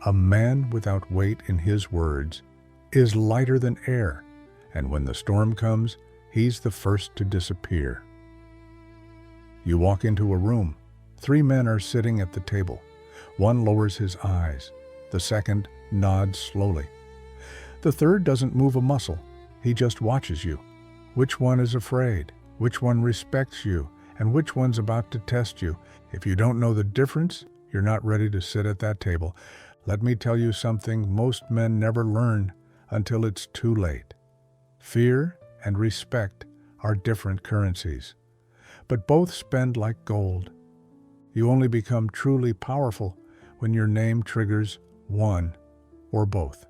A man without weight in his words is lighter than air, and when the storm comes, he's the first to disappear. You walk into a room. 3 men are sitting at the table. One lowers his eyes. The second nods slowly. The third doesn't move a muscle. He just watches you. Which one is afraid? Which one respects you? And which one's about to test you? If you don't know the difference, you're not ready to sit at that table. Let me tell you something most men never learn until it's too late. Fear and respect are different currencies, but both spend like gold. You only become truly powerful when your name triggers one or both.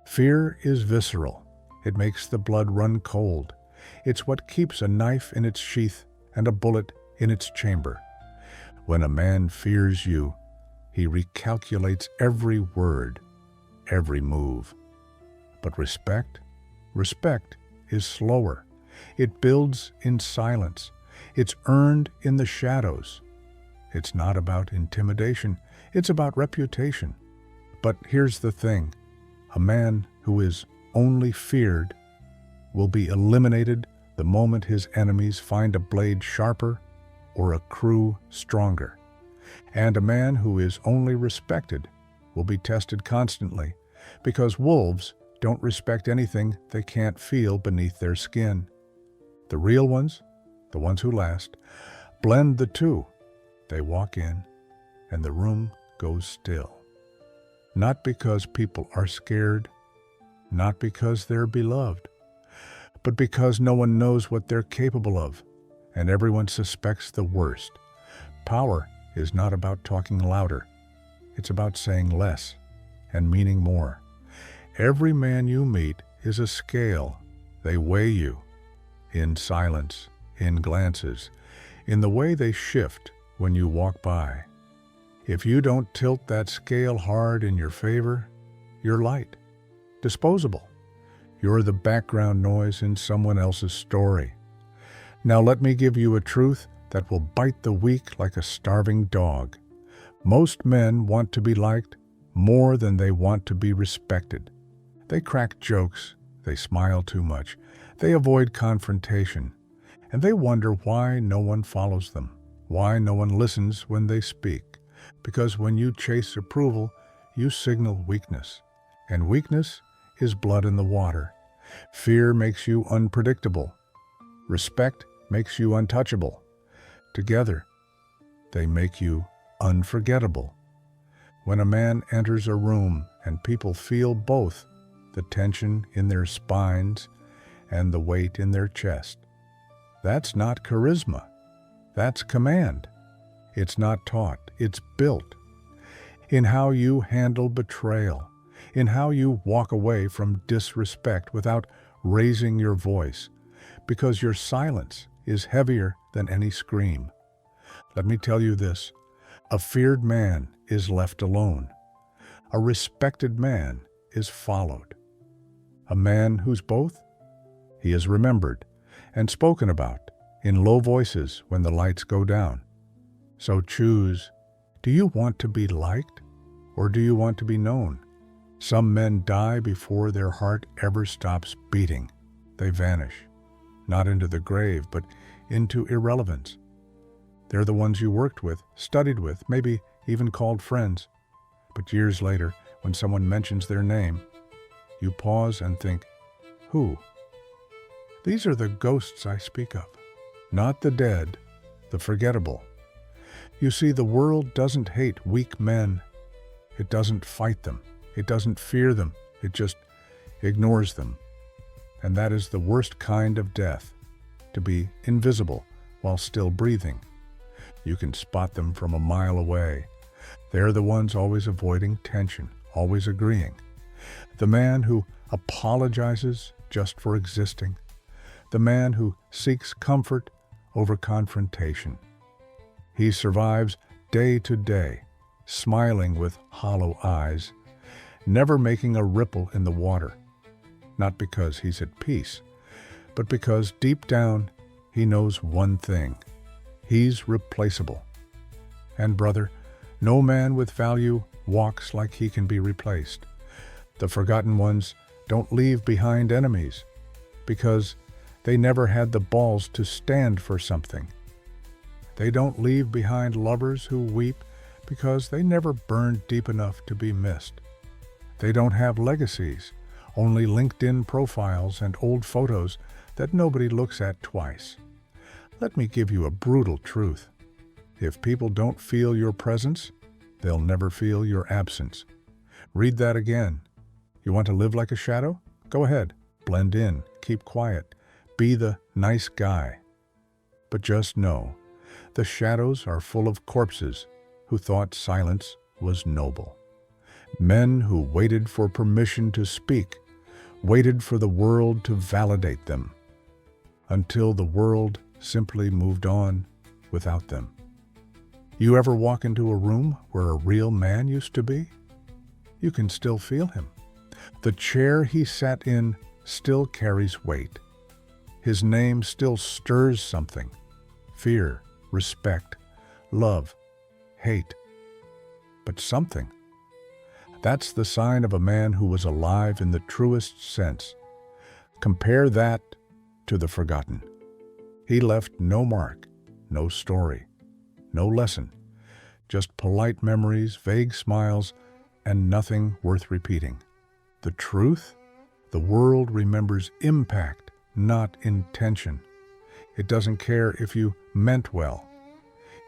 Fear is visceral. It makes the blood run cold. It's what keeps a knife in its sheath and a bullet in its chamber. When a man fears you, he recalculates every word, every move. But respect is slower. It builds in silence. It's earned in the shadows. It's not about intimidation. It's about reputation. But here's the thing. A man who is only feared will be eliminated the moment his enemies find a blade sharper or a crew stronger. And a man who is only respected will be tested constantly, because wolves don't respect anything they can't feel beneath their skin. The real ones, the ones who last, blend the two. They walk in, and the room goes still. Not because people are scared, not because they're beloved, but because no one knows what they're capable of, and everyone suspects the worst. Power is not about talking louder. It's about saying less and meaning more. Every man you meet is a scale. They weigh you in silence, in glances, in the way they shift when you walk by. If you don't tilt that scale hard in your favor, you're light, disposable. You're the background noise in someone else's story. Now let me give you a truth that will bite the weak like a starving dog. Most men want to be liked more than they want to be respected. They crack jokes, they smile too much, they avoid confrontation, and they wonder why no one follows them, why no one listens when they speak. Because when you chase approval, you signal weakness, and weakness is blood in the water. Fear makes you unpredictable. Respect makes you untouchable. Together, they make you unforgettable. When a man enters a room and people feel both, the tension in their spines and the weight in their chest, that's not charisma. That's command. It's not taught, it's built. In how you handle betrayal, in how you walk away from disrespect without raising your voice, because your silence is heavier than any scream. Let me tell you this, a feared man is left alone. A respected man is followed. A man who's both, he is remembered and spoken about in low voices when the lights go down. So choose, do you want to be liked or do you want to be known? Some men die before their heart ever stops beating. They vanish, not into the grave, but into irrelevance. They're the ones you worked with, studied with, maybe even called friends. But years later, when someone mentions their name, you pause and think, who? These are the ghosts I speak of, not the dead, the forgettable. You see, the world doesn't hate weak men. It doesn't fight them. It doesn't fear them. It just ignores them. And that is the worst kind of death, to be invisible while still breathing. You can spot them from a mile away. They're the ones always avoiding tension, always agreeing. The man who apologizes just for existing. The man who seeks comfort over confrontation. He survives day to day, smiling with hollow eyes, never making a ripple in the water. Not because he's at peace, but because deep down he knows one thing. He's replaceable. And brother, no man with value walks like he can be replaced. The forgotten ones don't leave behind enemies because they never had the balls to stand for something. They don't leave behind lovers who weep because they never burned deep enough to be missed. They don't have legacies, only LinkedIn profiles and old photos that nobody looks at twice. Let me give you a brutal truth. If people don't feel your presence, they'll never feel your absence. Read that again. You want to live like a shadow? Go ahead. Blend in. Keep quiet. Be the nice guy. But just know, the shadows are full of corpses who thought silence was noble. Men who waited for permission to speak, waited for the world to validate them, until the world simply moved on without them. You ever walk into a room where a real man used to be? You can still feel him. The chair he sat in still carries weight. His name still stirs something: fear, respect, love, hate. But something. That's the sign of a man who was alive in the truest sense. Compare that to the forgotten. He left no mark, no story, no lesson, just polite memories, vague smiles, and nothing worth repeating. The truth? The world remembers impact, not intention. It doesn't care if you meant well.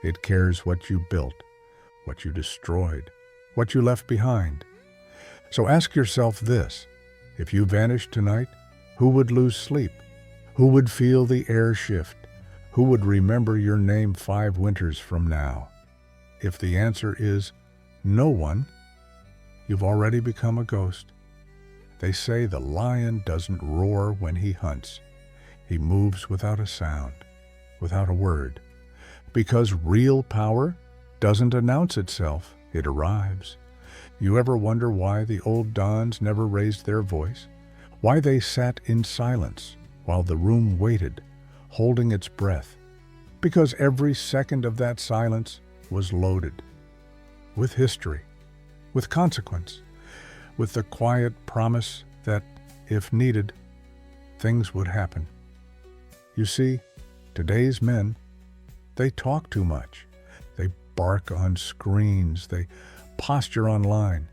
It cares what you built, what you destroyed, what you left behind. So ask yourself this: if you vanished tonight, who would lose sleep? Who would feel the air shift? Who would remember your name 5 winters from now? If the answer is no one, you've already become a ghost. They say the lion doesn't roar when he hunts. He moves without a sound, without a word. Because real power doesn't announce itself, it arrives. You ever wonder why the old dons never raised their voice? Why they sat in silence while the room waited, holding its breath? Because every second of that silence was loaded with history, with consequence, with the quiet promise that, if needed, things would happen. You see, today's men, they talk too much. They bark on screens. They posture online.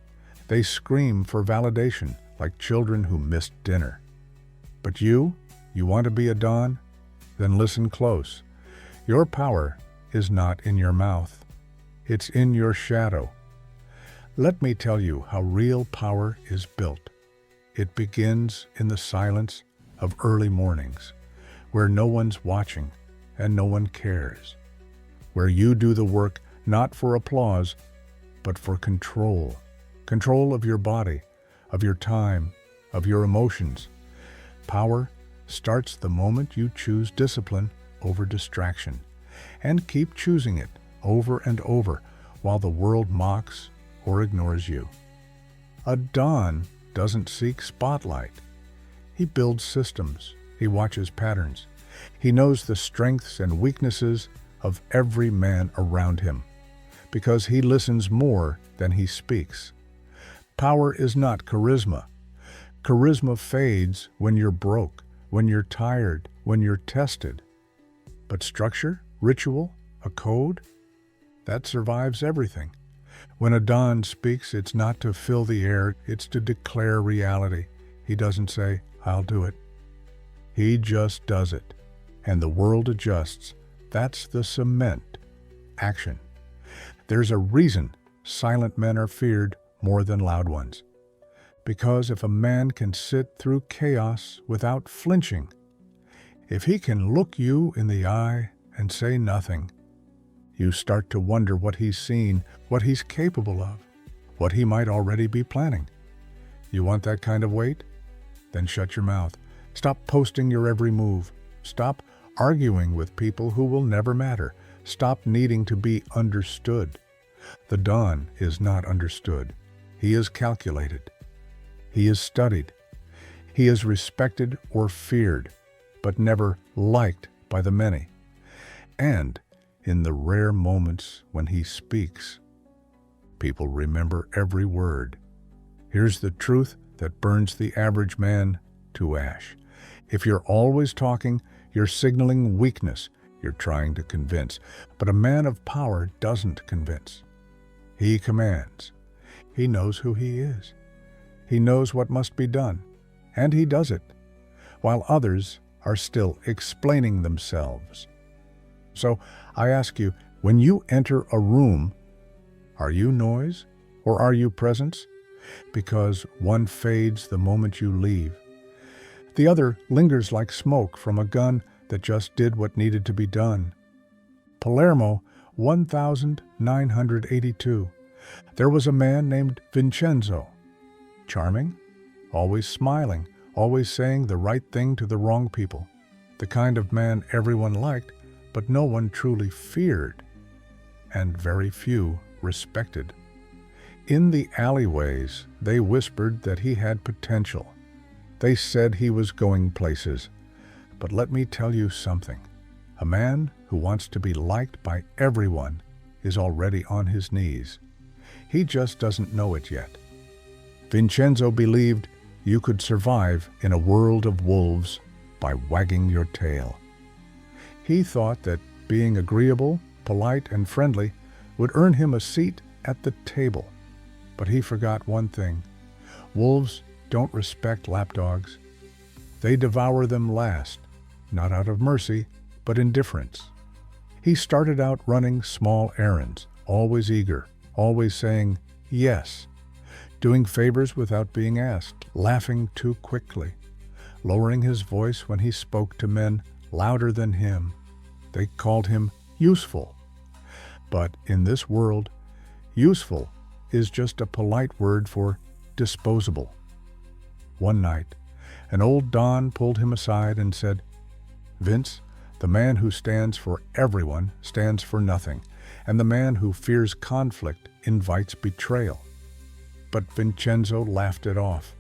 They scream for validation like children who missed dinner. But you want to be a don? Then listen close. Your power is not in your mouth. It's in your shadow. Let me tell you how real power is built. It begins in the silence of early mornings, where no one's watching and no one cares, where you do the work not for applause, but for control. Control of your body, of your time, of your emotions. Power starts the moment you choose discipline over distraction, and keep choosing it over and over while the world mocks or ignores you. A don doesn't seek spotlight. He builds systems. He watches patterns. He knows the strengths and weaknesses of every man around him, because he listens more than he speaks. Power is not charisma. Charisma fades when you're broke, when you're tired, when you're tested. But structure, ritual, a code, that survives everything. When a don speaks, it's not to fill the air, it's to declare reality. He doesn't say, "I'll do it." He just does it. And the world adjusts. That's the cement. Action. There's a reason silent men are feared more than loud ones. Because if a man can sit through chaos without flinching, if he can look you in the eye and say nothing, you start to wonder what he's seen, what he's capable of, what he might already be planning. You want that kind of weight? Then shut your mouth. Stop posting your every move. Stop arguing with people who will never matter. Stop needing to be understood. The don is not understood. He is calculated. He is studied. He is respected or feared, but never liked by the many. And in the rare moments when he speaks, People remember every word. Here's the truth that burns the average man to ash. If you're always talking, you're signaling weakness. You're trying to convince. But a man of power doesn't convince. He commands. He knows who he is. He knows what must be done, and he does it, while others are still explaining themselves. So I ask you, when you enter a room, are you noise or are you presence? Because one fades the moment you leave. The other lingers like smoke from a gun that just did what needed to be done. Palermo, 1982. There was a man named Vincenzo. Charming, always smiling, always saying the right thing to the wrong people. The kind of man everyone liked, but no one truly feared, and very few respected. In the alleyways, they whispered that he had potential. They said he was going places. But let me tell you something. A man who wants to be liked by everyone is already on his knees. He just doesn't know it yet. Vincenzo believed you could survive in a world of wolves by wagging your tail. He thought that being agreeable, polite, and friendly would earn him a seat at the table. But he forgot one thing. Wolves don't respect lapdogs. They devour them last, not out of mercy, but indifference. He started out running small errands, always eager, always saying yes, doing favors without being asked, laughing too quickly, lowering his voice when he spoke to men louder than him. They called him useful. But in this world, useful is just a polite word for disposable. One night, an old Don pulled him aside and said, "Vince, the man who stands for everyone stands for nothing, and the man who fears conflict invites betrayal." But Vincenzo laughed it off,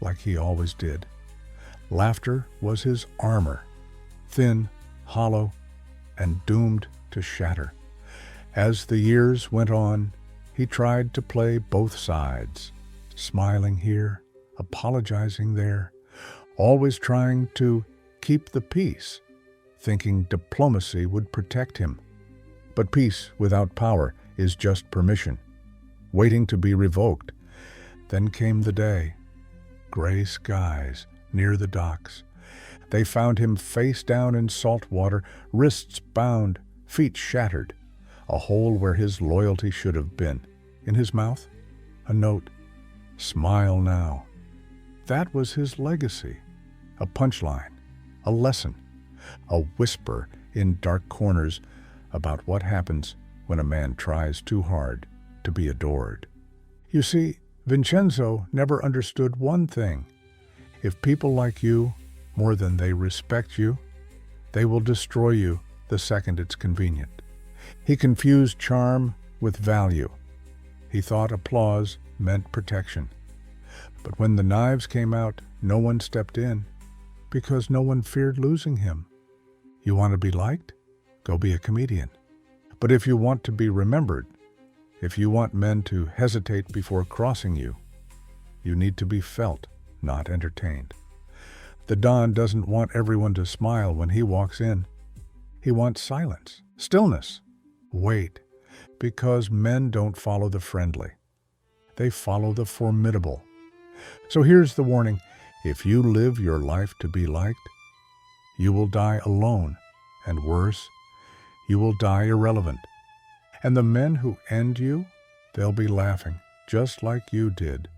like he always did. Laughter was his armor, thin, hollow, and doomed to shatter. As the years went on, he tried to play both sides, smiling here, apologizing there, always trying to keep the peace, thinking diplomacy would protect him. But peace without power is just permission, waiting to be revoked. Then came the day. Gray skies near the docks. They found him face down in salt water, wrists bound, feet shattered, a hole where his loyalty should have been. In his mouth, a note, "Smile now." That was his legacy, a punchline, a lesson, a whisper in dark corners about what happens when a man tries too hard to be adored. You see, Vincenzo never understood one thing. If people like you more than they respect you, they will destroy you the second it's convenient. He confused charm with value. He thought applause meant protection. But when the knives came out, no one stepped in, because no one feared losing him. You want to be liked? Go be a comedian. But if you want to be remembered, if you want men to hesitate before crossing you, you need to be felt, not entertained. The Don doesn't want everyone to smile when he walks in. He wants silence, stillness. Wait, because men don't follow the friendly. They follow the formidable. So here's the warning. If you live your life to be liked, you will die alone, and worse, you will die irrelevant. And the men who end you, they'll be laughing, just like you did.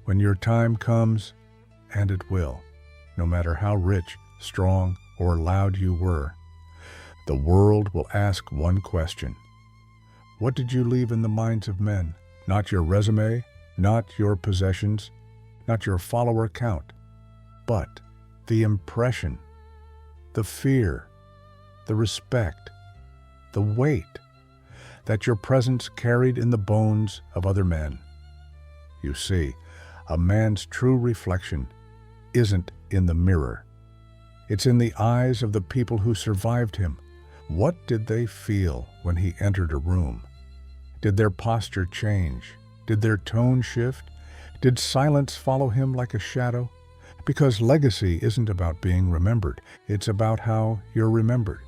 When your time comes, and it will, no matter how rich, strong, or loud you were, the world will ask one question. What did you leave in the minds of men? Not your resume, not your possessions, not your follower count, but the impression, the fear, the respect, the weight that your presence carried in the bones of other men. You see, a man's true reflection isn't in the mirror. It's in the eyes of the people who survived him. What did they feel when he entered a room? Did their posture change? Did their tone shift? Did silence follow him like a shadow? Because legacy isn't about being remembered. It's about how you're remembered.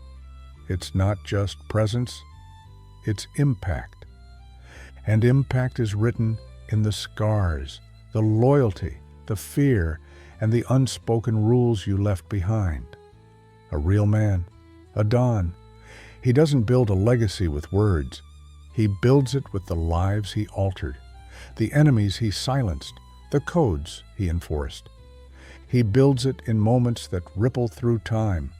It's not just presence, it's impact. And impact is written in the scars, the loyalty, the fear, and the unspoken rules you left behind. A real man, a Don, he doesn't build a legacy with words. He builds it with the lives he altered, the enemies he silenced, the codes he enforced. He builds it in moments that ripple through time,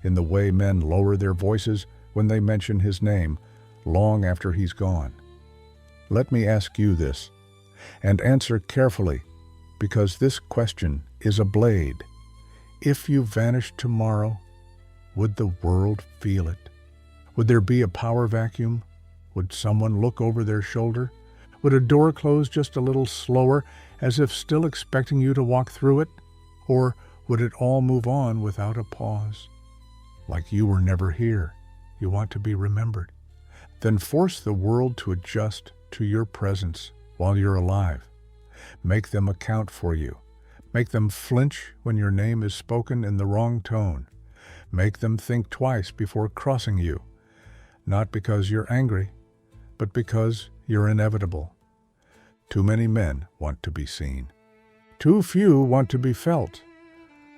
in the way men lower their voices when they mention his name long after he's gone. Let me ask you this, and answer carefully, because this question is a blade. If you vanished tomorrow, would the world feel it? Would there be a power vacuum? Would someone look over their shoulder? Would a door close just a little slower, as if still expecting you to walk through it? Or would it all move on without a pause? Like you were never here, you want to be remembered. Then force the world to adjust to your presence while you're alive. Make them account for you. Make them flinch when your name is spoken in the wrong tone. Make them think twice before crossing you, not because you're angry, but because you're inevitable. Too many men want to be seen. Too few want to be felt.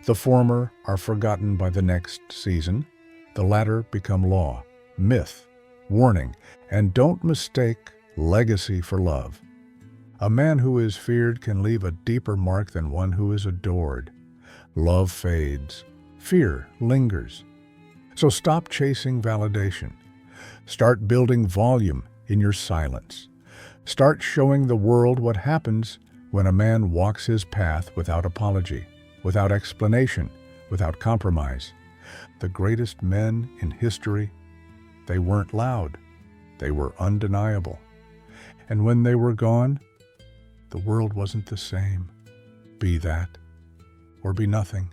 The former are forgotten by the next season. The latter become law, myth, warning, and don't mistake legacy for love. A man who is feared can leave a deeper mark than one who is adored. Love fades. Fear lingers. So stop chasing validation. Start building volume in your silence. Start showing the world what happens when a man walks his path without apology, without explanation, without compromise. The greatest men in history, they weren't loud. They were undeniable. And when they were gone, the world wasn't the same. Be that or be nothing.